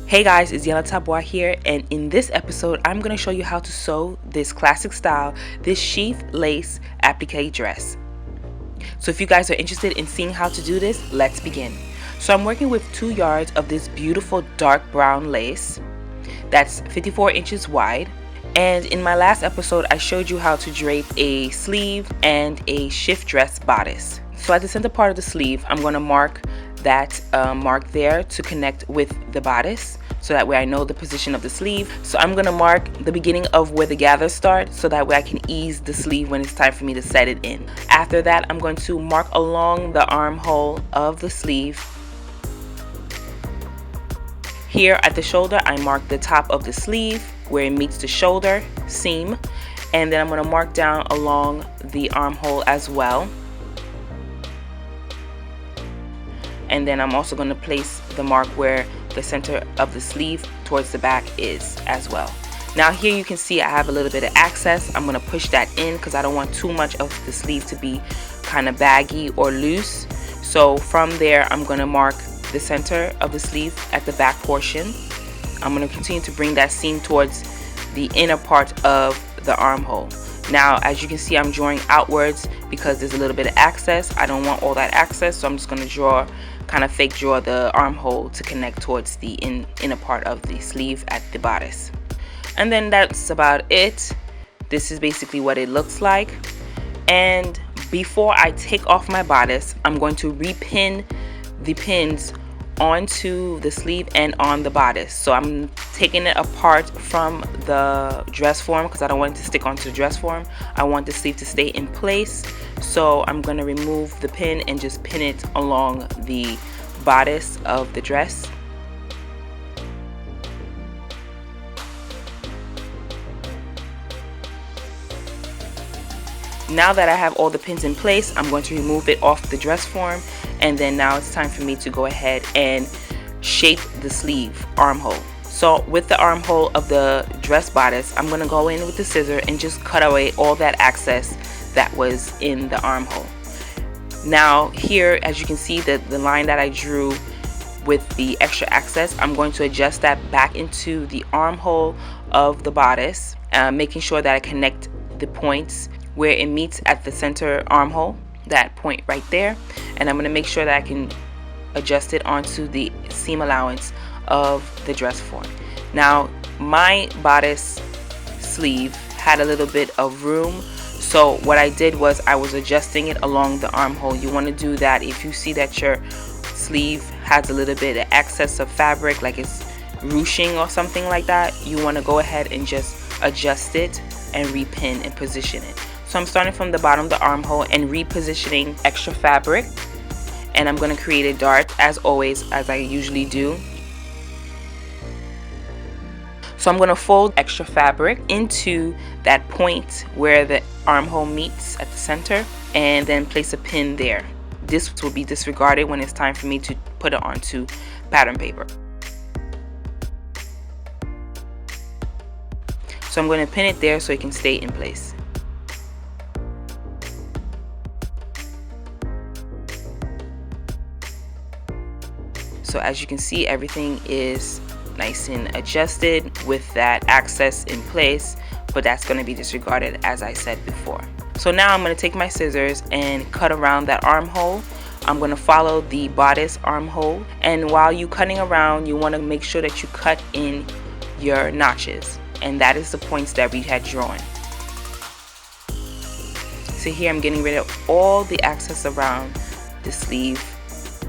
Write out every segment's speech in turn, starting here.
Hey guys, it's Yella Tabwa here, and in this episode I'm going to show you how to sew this classic style, this sheath lace applique dress. So if you guys are interested in seeing how to do this, let's begin. So I'm working with 2 yards of this beautiful dark brown lace that's 54 inches wide. And in my last episode I showed you how to drape a sleeve and a shift dress bodice. So at the center part of the sleeve I'm going to mark that mark there to connect with the bodice, so that way I know the position of the sleeve. So I'm going to mark the beginning of where the gathers start, so that way I can ease the sleeve when it's time for me to set it in. After that I'm going to mark along the armhole of the sleeve. Here at the shoulder I mark the top of the sleeve where it meets the shoulder seam, and then I'm going to mark down along the armhole as well. And then I'm also going to place the mark where the center of the sleeve towards the back is as well. Now here you can see I have a little bit of access. I'm going to push that in because I don't want too much of the sleeve to be kind of baggy or loose. So from there I'm going to mark the center of the sleeve at the back portion. I'm going to continue to bring that seam towards the inner part of the armhole. Now as you can see I'm drawing outwards because there's a little bit of access. I don't want all that access, so I'm just going to kind of fake draw the armhole to connect towards the inner part of the sleeve at the bodice. And then that's about it. This is basically what it looks like. And before I take off my bodice, I'm going to repin the pins onto the sleeve and on the bodice. So I'm taking it apart from the dress form because I don't want it to stick onto the dress form. I want the sleeve to stay in place. So I'm going to remove the pin and just pin it along the bodice of the dress. Now that I have all the pins in place, I'm going to remove it off the dress form, and then now it's time for me to go ahead and shape the sleeve armhole. So with the armhole of the dress bodice, I'm going to go in with the scissor and just cut away all that excess that was in the armhole. Now here, as you can see, the line that I drew with the extra access, I'm going to adjust that back into the armhole of the bodice, making sure that I connect the points where it meets at the center armhole, that point right there, and I'm going to make sure that I can adjust it onto the seam allowance of the dress form. Now my bodice sleeve had a little bit of room, so what I did was I was adjusting it along the armhole. You want to do that if you see that your sleeve has a little bit of excess of fabric, like it's ruching or something like that. You want to go ahead and just adjust it and repin and position it. So I'm starting from the bottom of the armhole and repositioning extra fabric, and I'm going to create a dart as always, as I usually do. So I'm going to fold extra fabric into that point where the armhole meets at the center, and then place a pin there. This will be disregarded when it's time for me to put it onto pattern paper. So I'm going to pin it there so it can stay in place. So as you can see, everything is nice and adjusted with that access in place, but that's going to be disregarded as I said before. So now I'm going to take my scissors and cut around that armhole. I'm going to follow the bodice armhole, and while you're cutting around, you want to make sure that you cut in your notches, and that is the points that we had drawn. So here I'm getting rid of all the excess around the sleeve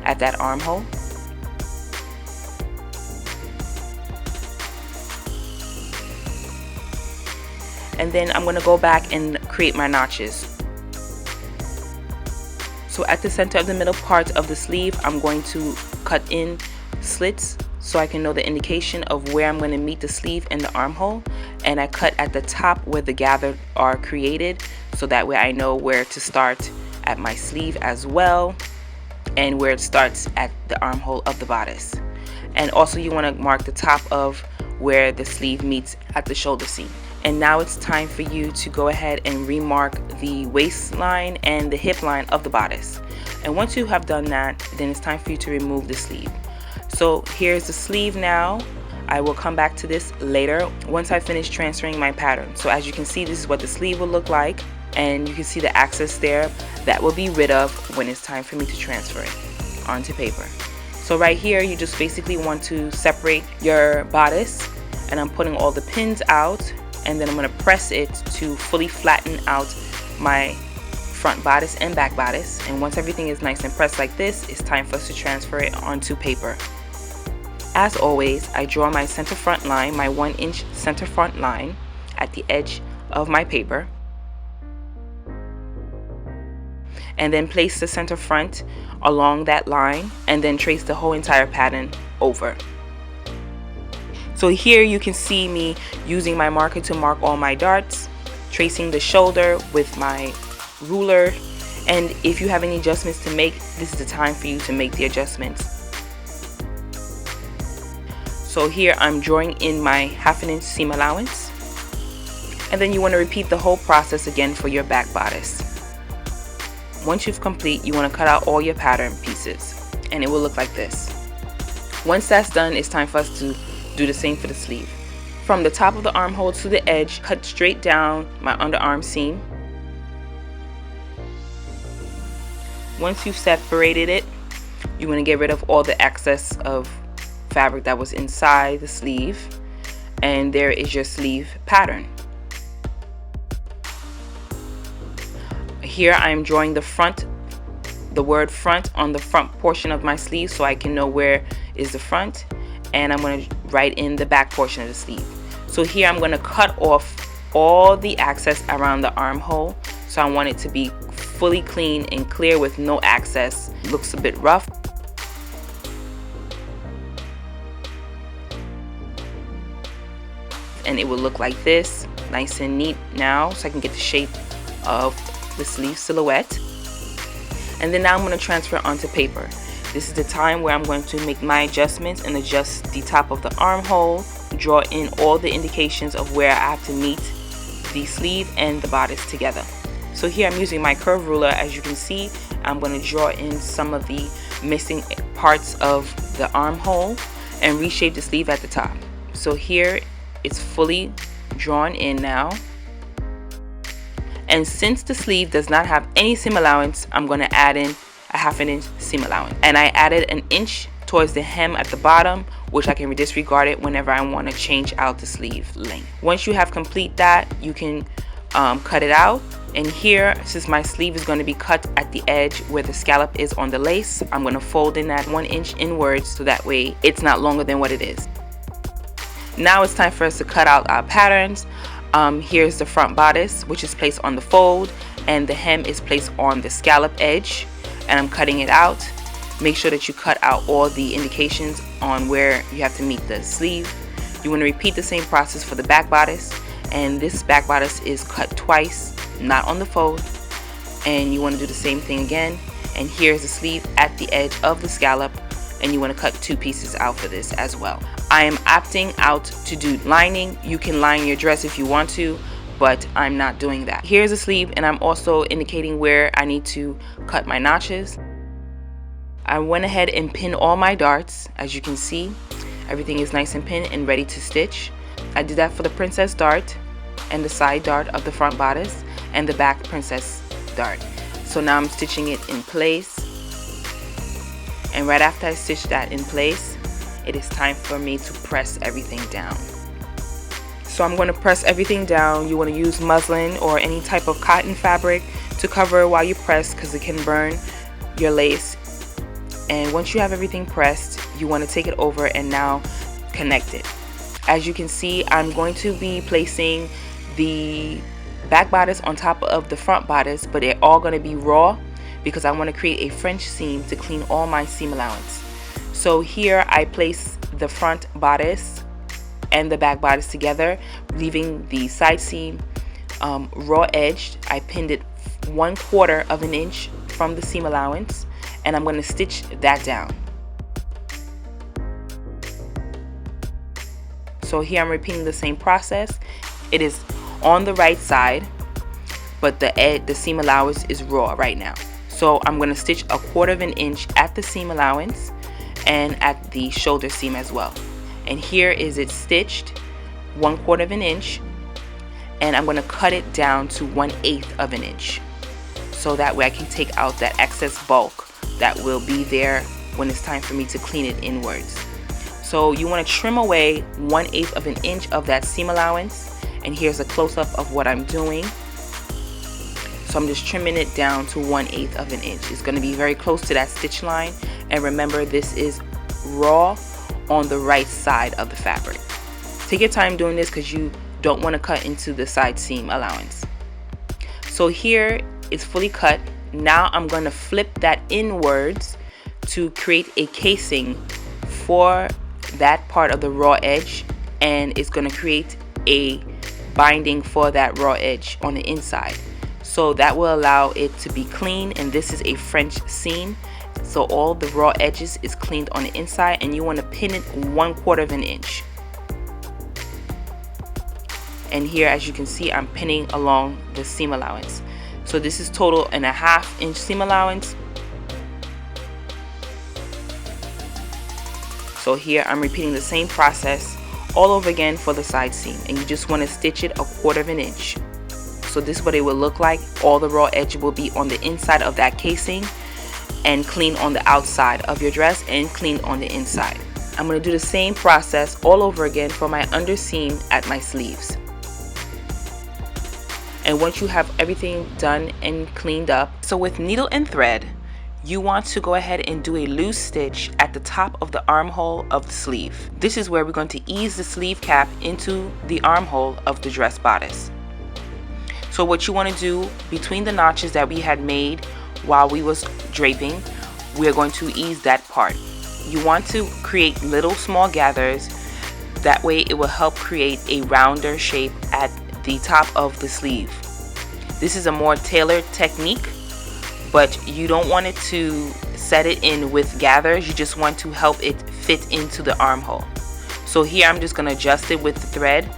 at that armhole. And then I'm going to go back and create my notches. So at the center of the middle part of the sleeve, I'm going to cut in slits so I can know the indication of where I'm going to meet the sleeve and the armhole. And I cut at the top where the gathers are created, so that way I know where to start at my sleeve as well, and where it starts at the armhole of the bodice. And also you want to mark the top of where the sleeve meets at the shoulder seam. And now it's time for you to go ahead and remark the waistline and the hip line of the bodice. And once you have done that, then it's time for you to remove the sleeve. So here's the sleeve now. I will come back to this later once I finish transferring my pattern. So as you can see, this is what the sleeve will look like, and you can see the access there. That will be rid of when it's time for me to transfer it onto paper. So right here, you just basically want to separate your bodice, and I'm putting all the pins out, and then I'm going to press it to fully flatten out my front bodice and back bodice. And once everything is nice and pressed like this, it's time for us to transfer it onto paper. As always, I draw my center front line, my 1-inch center front line at the edge of my paper, and then place the center front along that line, and then trace the whole entire pattern over. So here you can see me using my marker to mark all my darts, tracing the shoulder with my ruler, and if you have any adjustments to make, this is the time for you to make the adjustments. So here I'm drawing in my 1/2 inch seam allowance, and then you want to repeat the whole process again for your back bodice. Once you've complete, you want to cut out all your pattern pieces, and it will look like this. Once that's done, it's time for us to do the same for the sleeve. From the top of the armhole to the edge, cut straight down my underarm seam. Once you've separated it, you want to get rid of all the excess of fabric that was inside the sleeve, and there is your sleeve pattern. Here I am drawing the word front on the front portion of my sleeve so I can know where is the front, and I'm going to write in the back portion of the sleeve. So here I'm going to cut off all the excess around the armhole, so I want it to be fully clean and clear with no excess. Looks a bit rough. And it will look like this, nice and neat now, so I can get the shape of the sleeve silhouette. And then now I'm going to transfer onto paper. This is the time where I'm going to make my adjustments and adjust the top of the armhole, draw in all the indications of where I have to meet the sleeve and the bodice together. So here I'm using my curve ruler. As you can see, I'm going to draw in some of the missing parts of the armhole and reshape the sleeve at the top. So here it's fully drawn in now. And since the sleeve does not have any seam allowance, I'm going to add in a 1/2 inch seam allowance. And I added 1 inch towards the hem at the bottom, which I can disregard it whenever I want to change out the sleeve length. Once you have complete that, you can cut it out. And here, since my sleeve is going to be cut at the edge where the scallop is on the lace, I'm going to fold in that 1 inch inwards so that way it's not longer than what it is. Now it's time for us to cut out our patterns. Here's the front bodice, which is placed on the fold, and the hem is placed on the scallop edge, and I'm cutting it out. Make sure that you cut out all the indications on where you have to meet the sleeve. You want to repeat the same process for the back bodice, and this back bodice is cut twice, not on the fold, and you want to do the same thing again. And here's the sleeve at the edge of the scallop, and you want to cut 2 pieces out for this as well. I am opting out to do lining. You can line your dress if you want to, but I'm not doing that. Here's the sleeve, and I'm also indicating where I need to cut my notches. I went ahead and pinned all my darts. As you can see, everything is nice and pinned and ready to stitch. I did that for the princess dart and the side dart of the front bodice and the back princess dart. So now I'm stitching it in place, and right after I stitch that in place, it is time for me to press everything down. So I'm going to press everything down. You want to use muslin or any type of cotton fabric to cover while you press, because it can burn your lace. And once you have everything pressed, you want to take it over and now connect it. As you can see, I'm going to be placing the back bodice on top of the front bodice, but they're all going to be raw because I want to create a French seam to clean all my seam allowance. So here I place the front bodice and the back bodice together, leaving the side seam raw edged. I pinned it 1/4 of an inch from the seam allowance, and I'm going to stitch that down. So here I'm repeating the same process. It is on the right side, but the seam allowance is raw right now. So I'm going to stitch 1/4 of an inch at the seam allowance and at the shoulder seam as well. and here is it stitched 1/4 of an inch, and I'm going to cut it down to 1/8 of an inch, so that way I can take out that excess bulk that will be there when it's time for me to clean it inwards. So you want to trim away 1/8 of an inch of that seam allowance, and here's a close-up of what I'm doing. So I'm just trimming it down to 1/8 of an inch. It's going to be very close to that stitch line, and remember, this is raw on the right side of the fabric. Take your time doing this because you don't want to cut into the side seam allowance. So here it's fully cut. Now I'm going to flip that inwards to create a casing for that part of the raw edge, and it's going to create a binding for that raw edge on the inside. So that will allow it to be clean, and this is a French seam, so all the raw edges is cleaned on the inside, and you want to pin it 1/4 of an inch. And here, as you can see, I'm pinning along the seam allowance. So this is total and a 1/2 inch seam allowance. So here I'm repeating the same process all over again for the side seam, and you just want to stitch it 1/4 of an inch. So this is what it will look like. All the raw edge will be on the inside of that casing, and clean on the outside of your dress and clean on the inside. I'm going to do the same process all over again for my underseam at my sleeves. And once you have everything done and cleaned up, so with needle and thread, you want to go ahead and do a loose stitch at the top of the armhole of the sleeve. This is where we're going to ease the sleeve cap into the armhole of the dress bodice. So what you want to do between the notches that we had made while we was draping, we're going to ease that part. You want to create little small gathers, that way it will help create a rounder shape at the top of the sleeve. This is a more tailored technique, but you don't want it to set it in with gathers, you just want to help it fit into the armhole. So here I'm just going to adjust it with the thread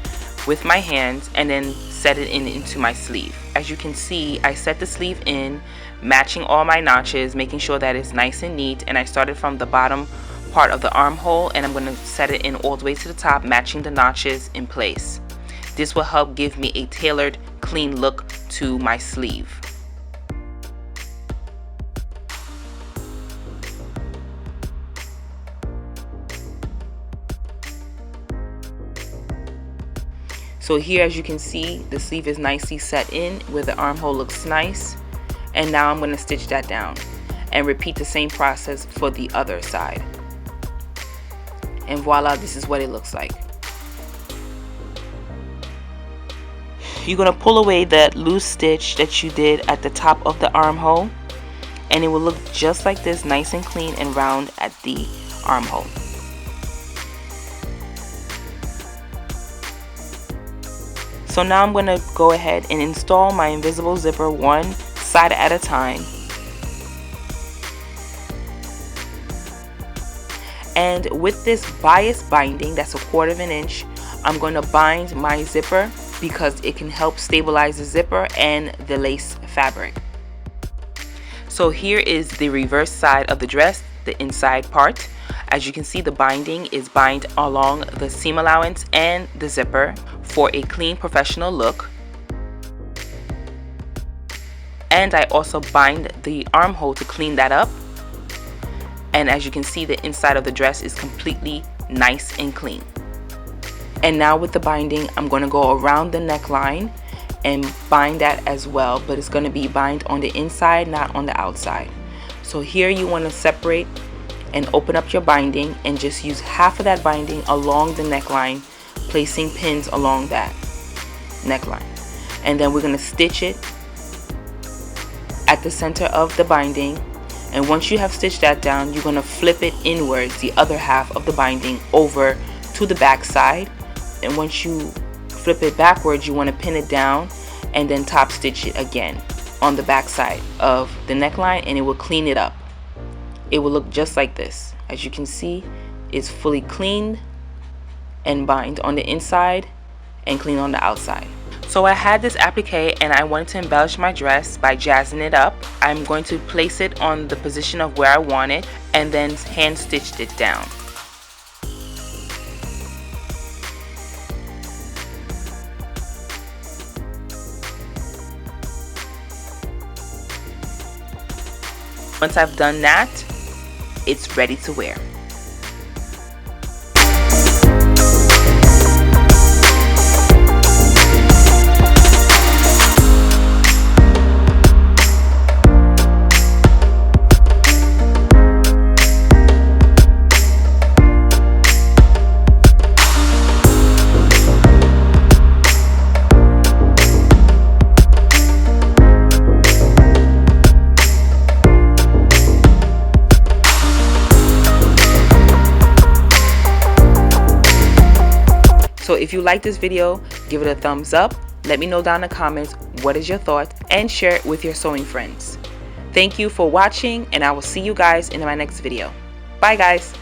with my hands and then set it into my sleeve. As you can see, I set the sleeve in, matching all my notches, making sure that it's nice and neat, and I started from the bottom part of the armhole, and I'm going to set it in all the way to the top, matching the notches in place. This will help give me a tailored, clean look to my sleeve. So here, as you can see, the sleeve is nicely set in where the armhole looks nice. And now I'm going to stitch that down and repeat the same process for the other side. And voila, this is what it looks like. You're going to pull away that loose stitch that you did at the top of the armhole, and it will look just like this, nice and clean and round at the armhole. So now I'm going to go ahead and install my invisible zipper one side at a time. And with this bias binding, that's 1/4 of an inch, I'm going to bind my zipper because it can help stabilize the zipper and the lace fabric. So here is the reverse side of the dress, the inside part. As you can see, the binding is bind along the seam allowance and the zipper for a clean professional look. And I also bind the armhole to clean that up. And as you can see, the inside of the dress is completely nice and clean. And now with the binding, I'm going to go around the neckline and bind that as well, but it's going to be bind on the inside, not on the outside. So here you want to separate and open up your binding and just use half of that binding along the neckline, placing pins along that neckline. And then we're going to stitch it at the center of the binding. And once you have stitched that down, you're going to flip it inwards, the other half of the binding, over to the back side. And once you flip it backwards, you want to pin it down and then top stitch it again on the back side of the neckline, and it will clean it up. It will look just like this. As you can see, it's fully cleaned and bind on the inside and clean on the outside. So I had this applique and I wanted to embellish my dress by jazzing it up. I'm going to place it on the position of where I want it and then hand stitched it down. Once I've done that, it's ready to wear. So if you like this video, give it a thumbs up. Let me know down in the comments what is your thought, and share it with your sewing friends. Thank you for watching, and I will see you guys in my next video. Bye guys.